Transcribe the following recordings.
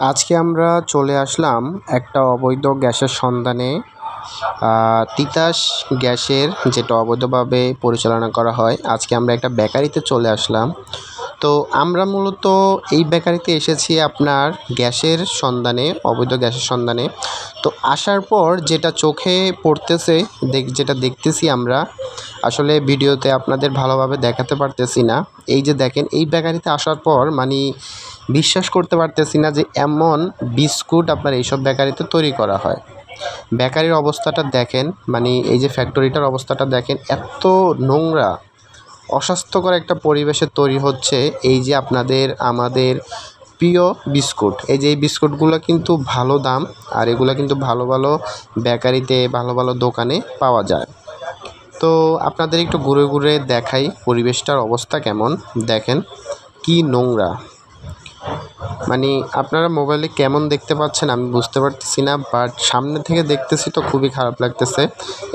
আজকে আমরা চলে আসলাম একটা অবৈধ গ্যাসের সন্ধানে। তিতাস গ্যাসের যেটা অবৈধভাবে পরিচালনা করা হয়। আজকে আমরা একটা বেকারিতে চলে আসলাম। তো আমরা মূলত এই বেকারিতে এসেছি আপনার গ্যাসের সন্ধানে, অবৈধ গ্যাসের সন্ধানে। তো আসার পর যেটা চোখে পড়তেছে, যেটা দেখতেছি আমরা, আসলে ভিডিওতে আপনাদের ভালোভাবে দেখাতে পারতেছি না। এই যে দেখেন, এই বেকারিতে আসার পর বিশ্বাস করতে পারতেছি না যে এমন বিস্কুট আপনার এইসব বেকারিতে তৈরি করা হয়। বেকারির অবস্থাটা দেখেন, এই যে ফ্যাক্টরিটার অবস্থাটা দেখেন, এত নোংরা, অস্বাস্থ্যকর একটা পরিবেশে তৈরি হচ্ছে। এই যে আমাদের প্রিয় বিস্কুট, এই যে এই বিস্কুটগুলো কিন্তু ভালো দাম, আর এগুলো কিন্তু ভালো ভালো বেকারিতে, ভালো ভালো দোকানে পাওয়া যায়। তো আপনাদের একটু ঘুরে ঘুরে দেখাই পরিবেশটার অবস্থা কেমন। দেখেন কি নোংরা, আপনারা মোবাইলে কেমন দেখতে পাচ্ছেন আমি বুঝতে পারতেছি না, বাট সামনে থেকে দেখতেছি তো খুবই খারাপ লাগতেছে।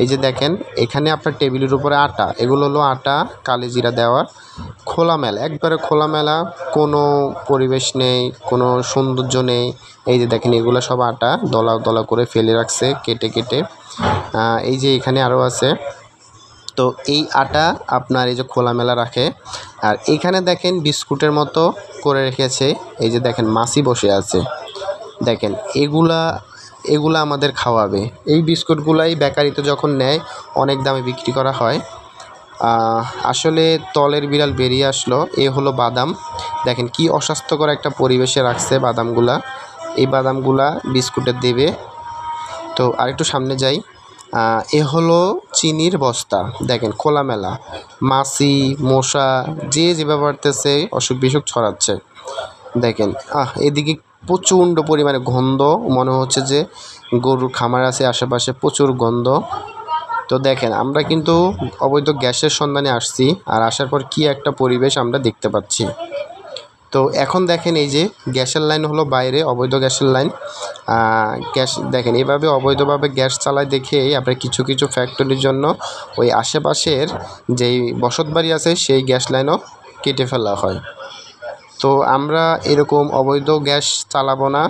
এই যে দেখেন, এখানে আপনার টেবিলের উপরে আটা, এগুলো হলো আটা কালিজিরা দেওয়ার, খোলামেলা, একবারে খোলামেলা, কোনো পরিবেশ নেই, কোনো সৌন্দর্য নেই। এই যে দেখেন, এগুলো সব আটা দলা দলা করে ফেলে রাখছে কেটে কেটে। এই যে এখানে আরও আছে। তো এই আটা আপনার এই যে খোলামেলা রাখে। আর এখানে দেখেন বিস্কুটের মতো করে রেখেছে। এই যে দেখেন মাছি বসে আছে। দেখেন এগুলা আমাদের খাওয়াবে। এই বিস্কুটগুলাই বেকারিতে যখন নেয় অনেক দামে বিক্রি করা হয়। আসলে তলের বিড়াল বেরিয়ে আসলো। এ হলো বাদাম। দেখেন কি অস্বাস্থ্যকর একটা পরিবেশে রাখছে বাদামগুলা। এই বাদামগুলা বিস্কুটে দেবে। তো আরেকটু সামনে যাই। এ হলো চিনির বস্তা। দেখেন খোলামেলা, মাছি মশা যে যেভাবে পারতেছে অসুখ বিসুখ ছড়াচ্ছে। দেখেন এদিকে প্রচণ্ড পরিমাণে গন্ধ, মনে হচ্ছে যে গরুর খামার আছে আশেপাশে, প্রচুর গন্ধ। তো দেখেন, আমরা কিন্তু অবৈধ গ্যাসের সন্ধানে আসছি, আর আসার পর কি একটা পরিবেশ আমরা দেখতে পাচ্ছি। তো এখন দেখেন, এই যে গ্যাসের লাইন হলো বাইরে, অবৈধ গ্যাসের লাইন। গ্যাস দেখেন এভাবে অবৈধভাবে গ্যাস চালায় দেখেই আপনার কিছু কিছু ফ্যাক্টরির জন্য ওই আশেপাশের যেই বসতবাড়ি আছে সেই গ্যাস লাইনও কেটে ফেলা হয়। তো আমরা এরকম অবৈধ গ্যাস চালাবো না,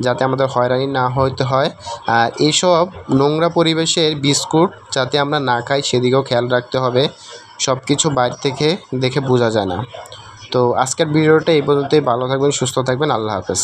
যাতে আমাদের হয়রানি না হতে হয়। আর এইসব নোংরা পরিবেশের বিস্কুট যাতে আমরা না খাই সেদিকেও খেয়াল রাখতে হবে। সব কিছু বাইরে থেকে দেখে বোঝা যায় না। তো আজকের ভিডিওটা এই পর্যন্তই। ভালো থাকবেন, সুস্থ থাকবেন, আল্লাহ হাফেজ।